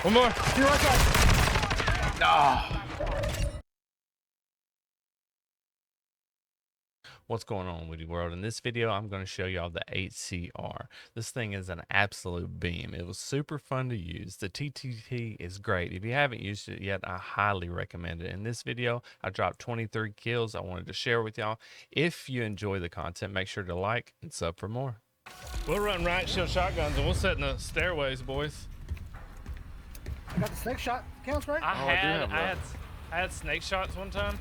One more. You're right side. Oh. What's going on, Woody World? In this video, I'm going to show y'all the HCR. This thing is an absolute beam. It was super fun to use. The TTT is great. If you haven't used it yet, I highly recommend it. In this video, I dropped 23 kills I wanted to share with y'all. If you enjoy the content, make sure to like and sub for more. We'll run right shield shotguns and we'll sit in the stairways, boys. I got the snake shot. Counts, right? I had snake shots one time.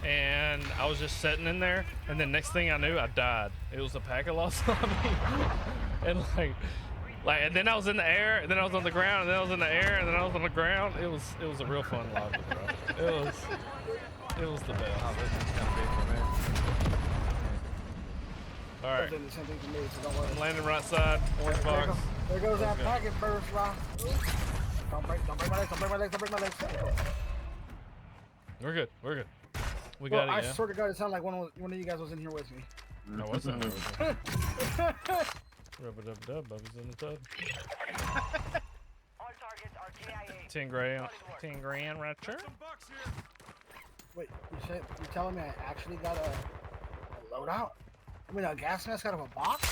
And I was just sitting in there, and then next thing I knew, I died. It was a pack of lost on me, and and then I was in the air, and then I was on the ground, and then I was in the air, and then I was on the ground. It was a real fun lobby, bro. It was the best. Oh, this is gonna be for me. All right, The same thing to me, so don't worry. I'm landing right side, orange box. There goes that packet burst, Rob. Don't break my legs, don't break my legs, don't break my legs. We're good. We're good. We Well, got it. I swear to God, it sounded like one of you guys was in here with me. No, what's that? Rub-a-dub-dub, Bubba's in the tub. 10 grand right there. Wait, you telling me I actually got a loadout? I mean, a gas mask out of a box? I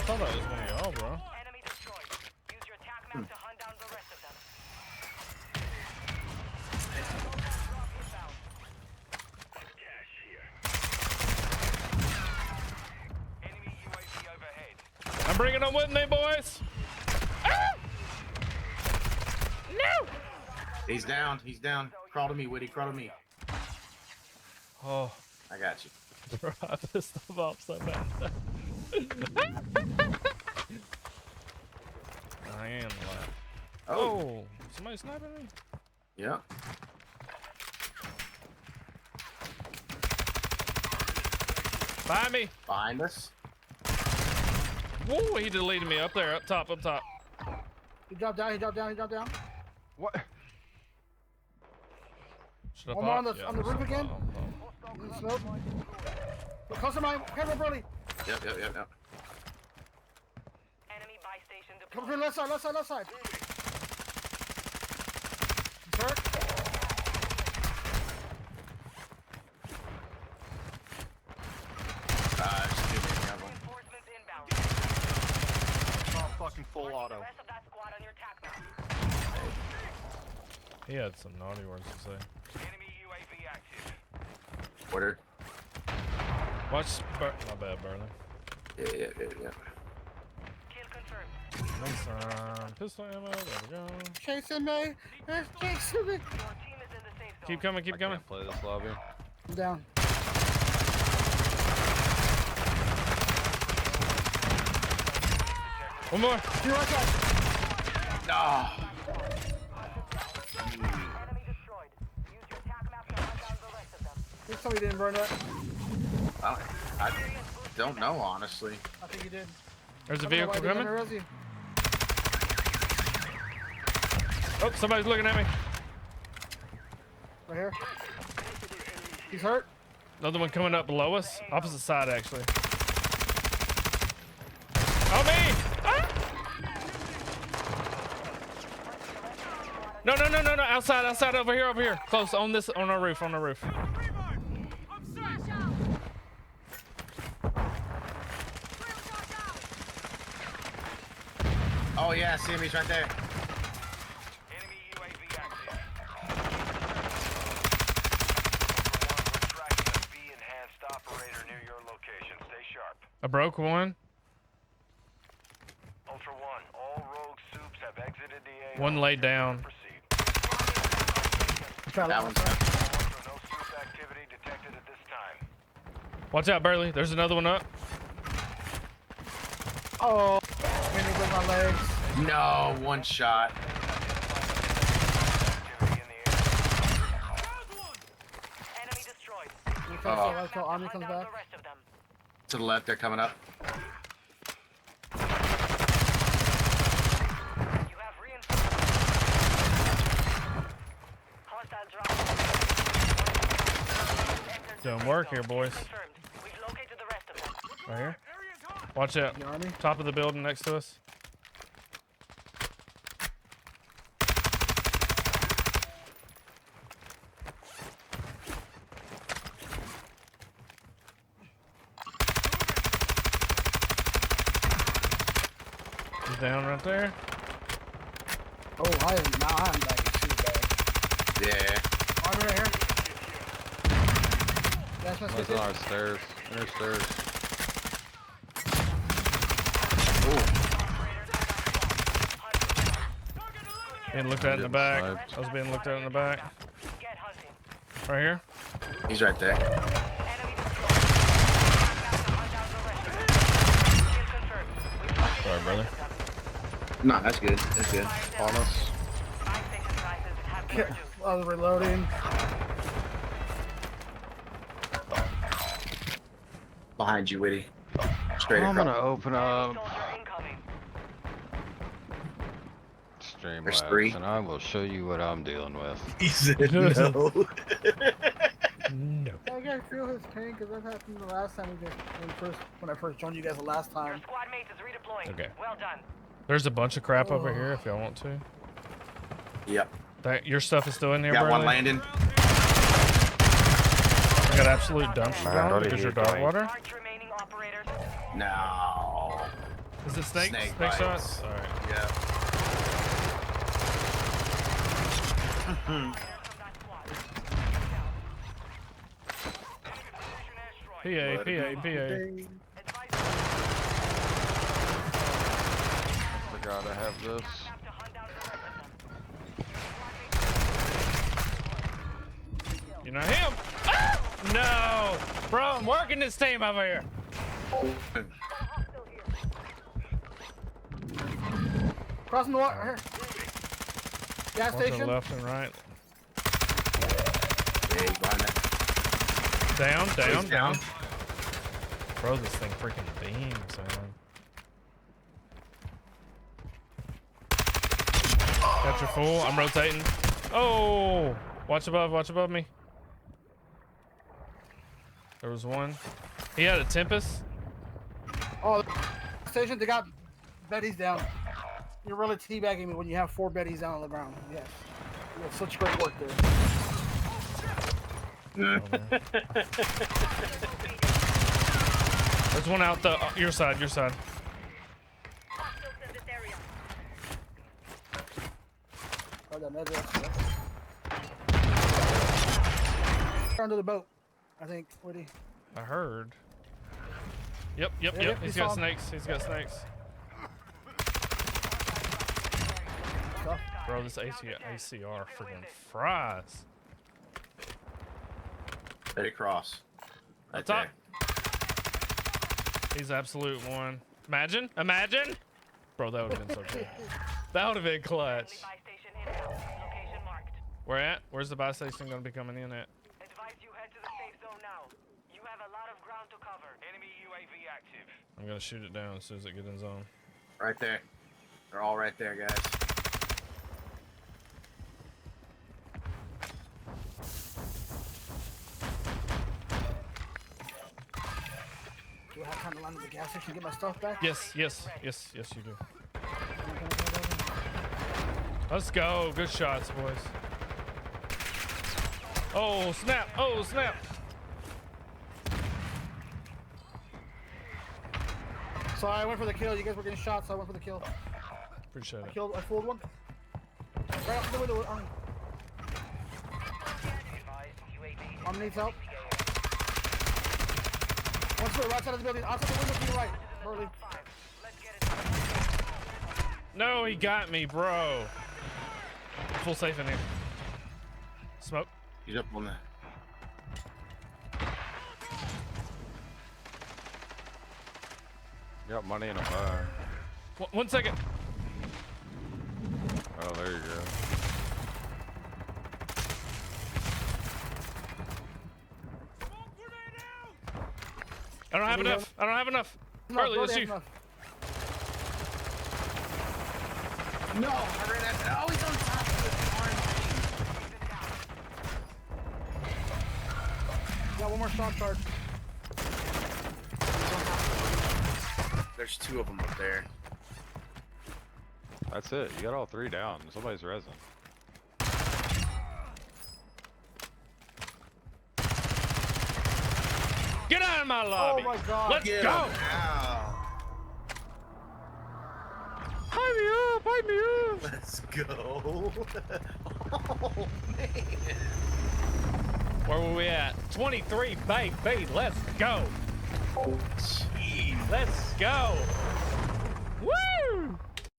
thought that was one of y'all, bro. Enemy destroyed. Use your attack map to hunt down the rest of them. Enemy UAV overhead. I'm bringing them with me, boys. Ah! No! He's down. He's down. Crawl to me, Woody. Crawl to me. Oh, I got you. bro, I pissed them off so bad. I am alive. Oh, somebody sniping me? Yeah. Find me. Behind us. Whoa, he deleted me up there, up top, up top. He dropped down, he dropped down, he dropped down. What? Should I One more pop? on the roof again? In the smoke. Close to mine, camera, Brody. Yep. Enemy buy station Come deployed. through left side. He's hurt. Just give me a couple. Reinforcements inbound. Oh, fucking full auto. The rest of that squad on your attack map. He had some naughty words to say. Enemy UAV active. Order. Watch, my bad, Burley. Yeah. Kill confirmed. Nice, pistol ammo, there we go. Chasing me. Chasing me. Your team is in the safe zone. Keep coming, keep coming. Play this lobby. I'm down. One more. You're right side. No. Enemy destroyed. Use your attack map to hunt down the rest of them. Please tell me you didn't burn that. I don't know, honestly. I think you did. There's a I don't know why vehicle I didn't coming. resi. Oh, somebody's looking at me. Right here. He's hurt. Another one coming up below us. Opposite side, actually. Oh, me! Ah! No. Outside, over here. Close, on our roof. Oh yeah, I see him. He's right there. Enemy UAV active. Enhanced operator near your location. Stay sharp. I broke one. Ultra One, all rogue soups have exited the AO. One laid down. Proceed. That one's down. Also, no soup activity detected at this time. Watch out, Burley. There's another one up. Oh, hit me with my legs. No, one shot. Activity in the air. Enemy destroyed. You can't say until Army comes back. The rest of them. To the left, they're coming up. You have reinforcements. Hostile drop. Doing work here, boys. Confirmed. We've located the rest of them. Right here. Watch out. The Army. Top of the building next to us. down right there. Oh, I am lagging too bad. Yeah. Armor right here. Gas mask One's right on there. our stairs. Inner stairs. Being looked at in the back. I was being looked at in the back. Get hunting. Right here. He's right there. Enemy destroyed. Kill confirmed. Sorry, brother. No, that's good. That's good. On us. Buy station prices have been reduced. I was reloading. Behind you, Witty. Straight I'm across. gonna open up Soldier incoming. There's Streamlabs, 3. and I will show you what I'm dealing with. He said no. No. I gotta feel his pain because that happened the last time when I first joined you guys the last Your time. squad mate is redeploying. Okay. Well done. There's a bunch of crap over here if y'all want to. Yep. Your stuff is still in here, Got Bradley? one landing. I got absolute dumpster Man, down what are because you your dog doing? water. March remaining operators. No. Is it snake? Snake Snake bites. shots? Alright. Yeah. PA, PA, PA. Forgot I have this. You're not him! Ah! No! Bro, I'm working this team over here. Crossing the water. Here. Gas One to the station. left and right. Yeah, he's behind that. Down, down, He's down. down. Bro, this thing freaking beams, man. Got your full. I'm rotating. Oh! Watch above me. There was one. He had a Tempest. Oh, the station. They got Betty's down. You're really teabagging me when you have 4 Betty's down on the ground. Yes. You have such great work there. There's one out the your side, your side. Oh, that med under the boat, I think, Woody. I heard. Yep. Yeah, He's he got saw him. snakes. He's got snakes. Tough. Bro, this ACR freaking fries. Let it cross. Right Top. there. He's absolute one. Imagine. Bro, that would have been so cool. That would have been clutch. Buy station inbound. Location marked. Where at? Where's the buy station gonna be coming in at? Advise you head to the safe zone now. You have a lot of ground to cover. Enemy UAV active. I'm gonna shoot it down as soon as it gets in zone. Right there. They're all right there, guys. Do I have time to land at the gas station and get my stuff back? Yes, you do. Let's go. Good shots, boys. Oh, snap. Sorry, I went for the kill. You guys were getting shot, so I went for the kill. Appreciate it. I fooled one. Right up the window. Arm needs help. One's to the right side of the building. Outside the window to your right. Burley. No, he got me, bro. Full safe in here. Smoke. He's up on that. Got money in a bar. 1 second. Oh, there you go. I don't have enough. Bartley, it's you. No, I ran out. Oh, he's on top of the orange. Got one more shot card. There's 2 of them up there. That's it. You got all 3 down. Somebody's resin. Get out of my lobby. Oh my god. Let's Get go. him. Ow. light me up. Let's go. Oh, man. Where were we at? 23, baby. Let's go. Jeez. Let's go.